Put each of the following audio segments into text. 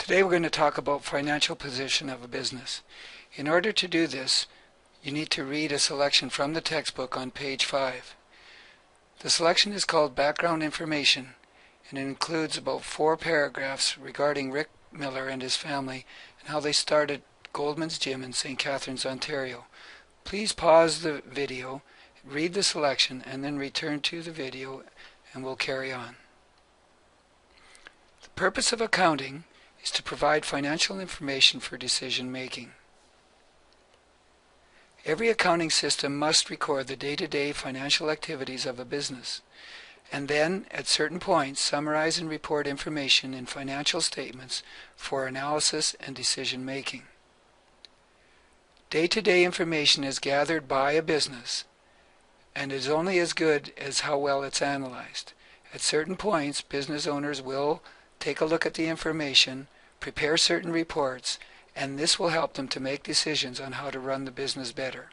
Today we're going to talk about financial position of a business. In order to do this, you need to read a selection from the textbook on page 5. The selection is called Background Information, and it includes about 4 paragraphs regarding Rick Miller and his family and how they started Goldman's Gym in St. Catharines, Ontario. Please pause the video, read the selection, and then return to the video and we'll carry on. The purpose of accounting is to provide financial information for decision making. Every accounting system must record the day-to-day financial activities of a business, and then, at certain points, summarize and report information in financial statements for analysis and decision making. Day-to-day information is gathered by a business and is only as good as how well it's analyzed. At certain points, business owners will take a look at the information, prepare certain reports, and this will help them to make decisions on how to run the business better.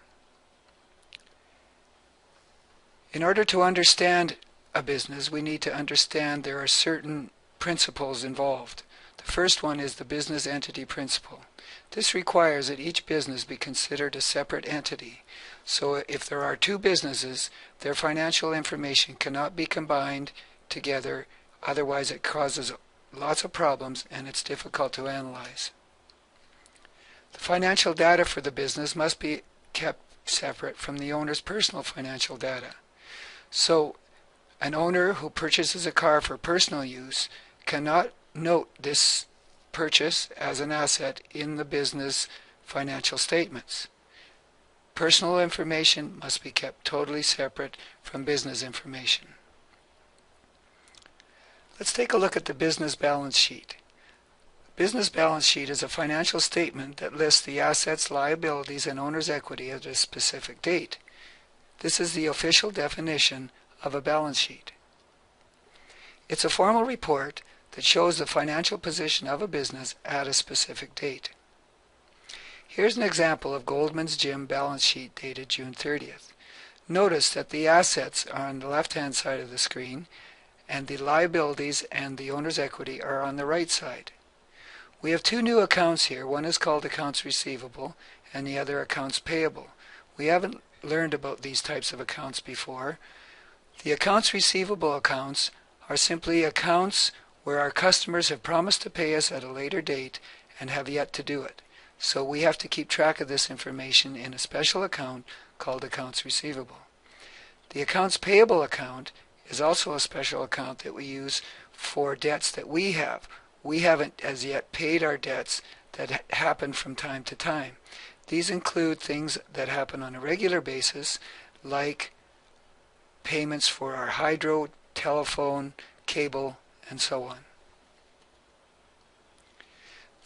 In order to understand a business, we need to understand there are certain principles involved. The first one is the business entity principle. This requires that each business be considered a separate entity. So if there are 2 businesses, their financial information cannot be combined together, otherwise it causes lots of problems and it's difficult to analyze. The financial data for the business must be kept separate from the owner's personal financial data. So an owner who purchases a car for personal use cannot note this purchase as an asset in the business financial statements. Personal information must be kept totally separate from business information. Let's take a look at the business balance sheet. Business balance sheet is a financial statement that lists the assets, liabilities, and owner's equity at a specific date. This is the official definition of a balance sheet. It's a formal report that shows the financial position of a business at a specific date. Here's an example of Goldman's Gym balance sheet dated June 30th. Notice that the assets are on the left-hand side of the screen and the liabilities and the owner's equity are on the right side. We have 2 new accounts here. One is called accounts receivable and the other accounts payable. We haven't learned about these types of accounts before. The accounts receivable accounts are simply accounts where our customers have promised to pay us at a later date and have yet to do it. So we have to keep track of this information in a special account called accounts receivable. The accounts payable account is also a special account that we use for debts that we have. We haven't as yet paid our debts that happen from time to time. These include things that happen on a regular basis, like payments for our hydro, telephone, cable, and so on.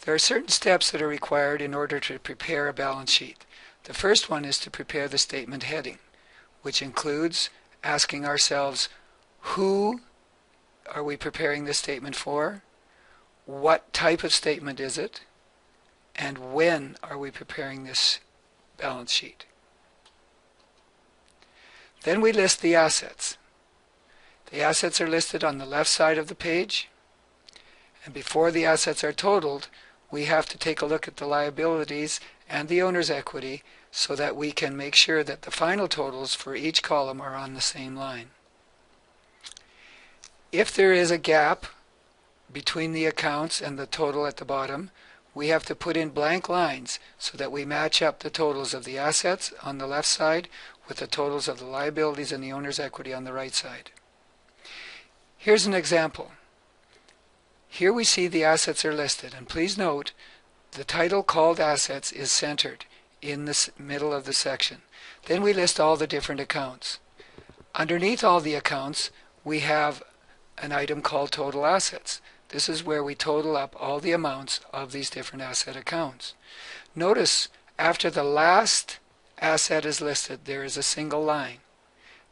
There are certain steps that are required in order to prepare a balance sheet. The first one is to prepare the statement heading, which includes asking ourselves, who are we preparing this statement for? What type of statement is it? And when are we preparing this balance sheet? Then we list the assets. The assets are listed on the left side of the page. And before the assets are totaled, we have to take a look at the liabilities and the owner's equity so that we can make sure that the final totals for each column are on the same line. If there is a gap between the accounts and the total at the bottom, we have to put in blank lines so that we match up the totals of the assets on the left side with the totals of the liabilities and the owner's equity on the right side. Here's an example. Here we see the assets are listed, and please note the title called Assets is centered in the middle of the section. Then we list all the different accounts. Underneath all the accounts, we have an item called Total Assets. This is where we total up all the amounts of these different asset accounts. Notice after the last asset is listed, there is a single line.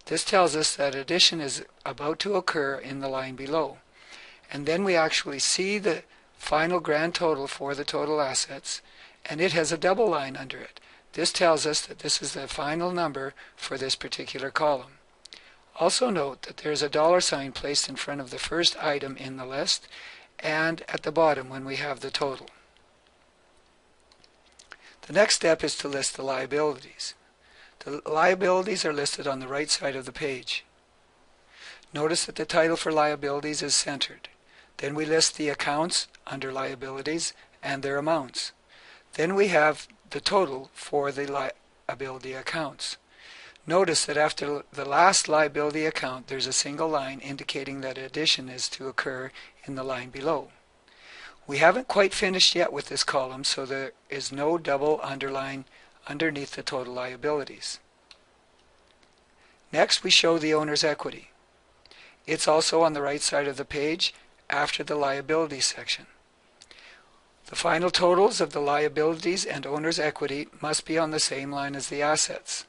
This tells us that addition is about to occur in the line below. And then we actually see the final grand total for the total assets, and it has a double line under it. This tells us that this is the final number for this particular column. Also note that there is a dollar sign placed in front of the first item in the list, and at the bottom when we have the total. The next step is to list the liabilities. The liabilities are listed on the right side of the page. Notice that the title for liabilities is centered. Then we list the accounts under liabilities and their amounts. Then we have the total for the liability accounts. Notice that after the last liability account, there's a single line indicating that addition is to occur in the line below. We haven't quite finished yet with this column, so there is no double underline underneath the total liabilities. Next, we show the owner's equity. It's also on the right side of the page after the liabilities section. The final totals of the liabilities and owner's equity must be on the same line as the assets.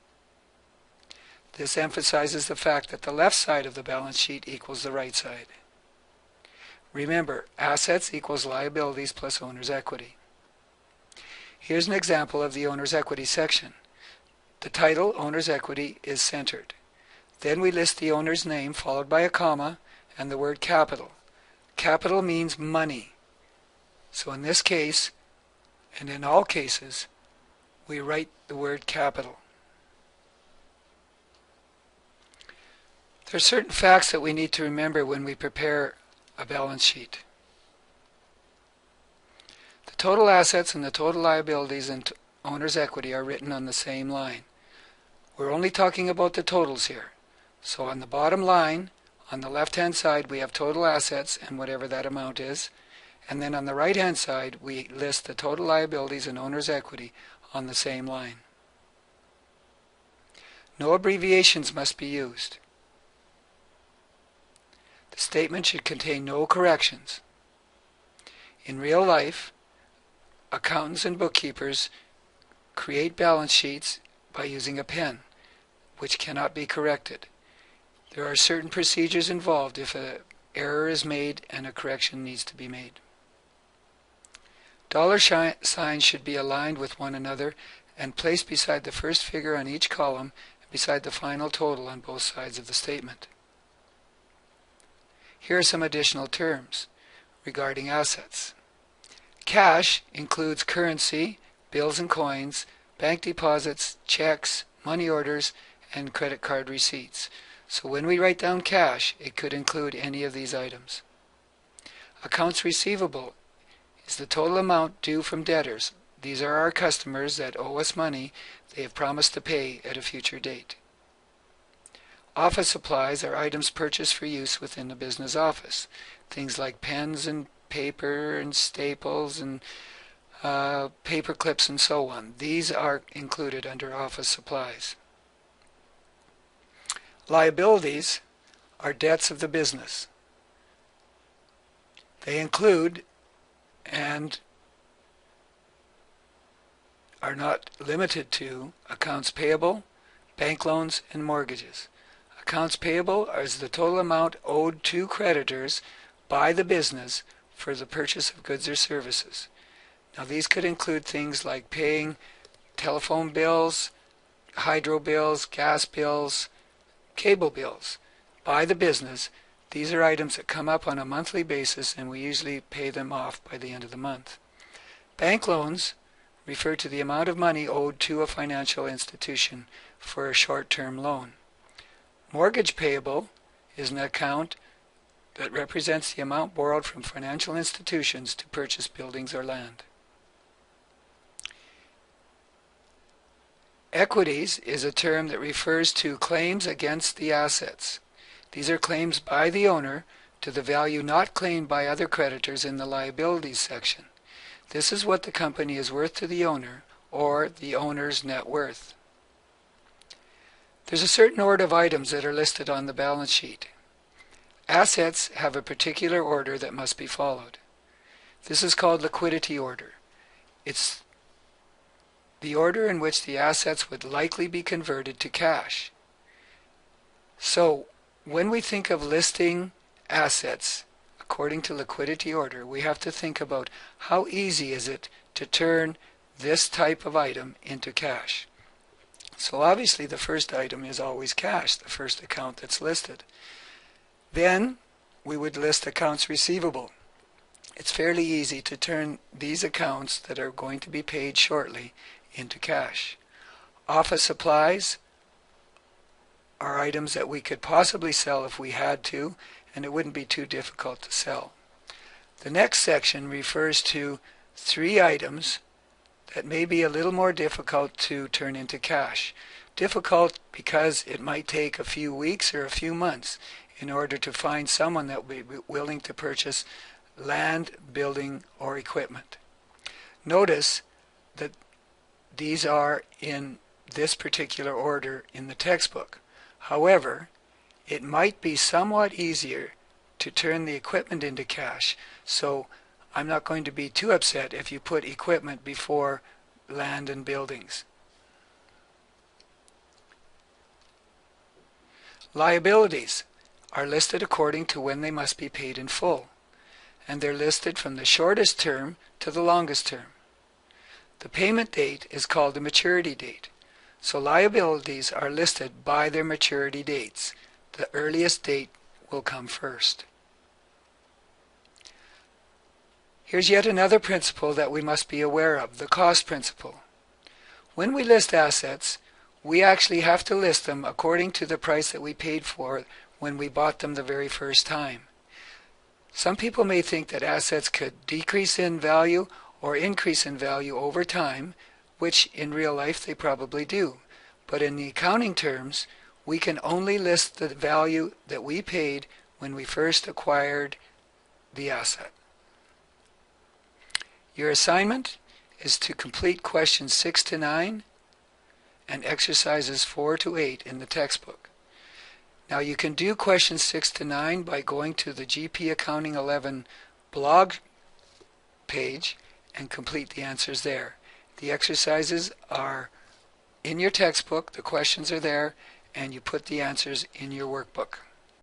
This emphasizes the fact that the left side of the balance sheet equals the right side. Remember, assets equals liabilities plus owner's equity. Here's an example of the owner's equity section. The title, owner's equity, is centered. Then we list the owner's name followed by a comma and the word capital. Capital means money. So in this case, and in all cases, we write the word capital. There are certain facts that we need to remember when we prepare a balance sheet. The total assets and the total liabilities and owner's equity are written on the same line. We're only talking about the totals here. So on the bottom line, on the left-hand side, we have total assets and whatever that amount is. And then on the right-hand side, we list the total liabilities and owner's equity on the same line. No abbreviations must be used. The statement should contain no corrections. In real life, accountants and bookkeepers create balance sheets by using a pen, which cannot be corrected. There are certain procedures involved if an error is made and a correction needs to be made. Dollar signs should be aligned with one another and placed beside the first figure on each column and beside the final total on both sides of the statement. Here are some additional terms regarding assets. Cash includes currency, bills and coins, bank deposits, checks, money orders, and credit card receipts. So when we write down cash, it could include any of these items. Accounts receivable is the total amount due from debtors. These are our customers that owe us money they have promised to pay at a future date. Office supplies are items purchased for use within the business office. Things like pens and paper and staples and paper clips and so on. These are included under office supplies. Liabilities are debts of the business. They include and are not limited to accounts payable, bank loans, and mortgages. Accounts payable is the total amount owed to creditors by the business for the purchase of goods or services. Now these could include things like paying telephone bills, hydro bills, gas bills, cable bills by the business. These are items that come up on a monthly basis and we usually pay them off by the end of the month. Bank loans refer to the amount of money owed to a financial institution for a short-term loan. Mortgage payable is an account that represents the amount borrowed from financial institutions to purchase buildings or land. Equities is a term that refers to claims against the assets. These are claims by the owner to the value not claimed by other creditors in the liabilities section. This is what the company is worth to the owner, or the owner's net worth. There's a certain order of items that are listed on the balance sheet. Assets have a particular order that must be followed. This is called liquidity order. It's the order in which the assets would likely be converted to cash. So, when we think of listing assets according to liquidity order, we have to think about how easy is it to turn this type of item into cash. So obviously the first item is always cash, the first account that's listed. Then we would list accounts receivable. it's fairly easy to turn these accounts that are going to be paid shortly into cash. Office supplies are items that we could possibly sell if we had to, and it wouldn't be too difficult to sell. The next section refers to 3 items that may be a little more difficult to turn into cash. Difficult because it might take a few weeks or a few months in order to find someone that will be willing to purchase land, building, or equipment. Notice that these are in this particular order in the textbook. However, it might be somewhat easier to turn the equipment into cash, so I'm not going to be too upset if you put equipment before land and buildings. Liabilities are listed according to when they must be paid in full, and they're listed from the shortest term to the longest term. The payment date is called the maturity date, so liabilities are listed by their maturity dates. The earliest date will come first. Here's yet another principle that we must be aware of, the cost principle. When we list assets, we actually have to list them according to the price that we paid for when we bought them the very first time. Some people may think that assets could decrease in value or increase in value over time, which in real life they probably do. But in the accounting terms, we can only list the value that we paid when we first acquired the asset. Your assignment is to complete questions 6 to 9 and exercises 4 to 8 in the textbook. Now you can do questions 6 to 9 by going to the GP Accounting 11 blog page and complete the answers there. The exercises are in your textbook, the questions are there, and you put the answers in your workbook.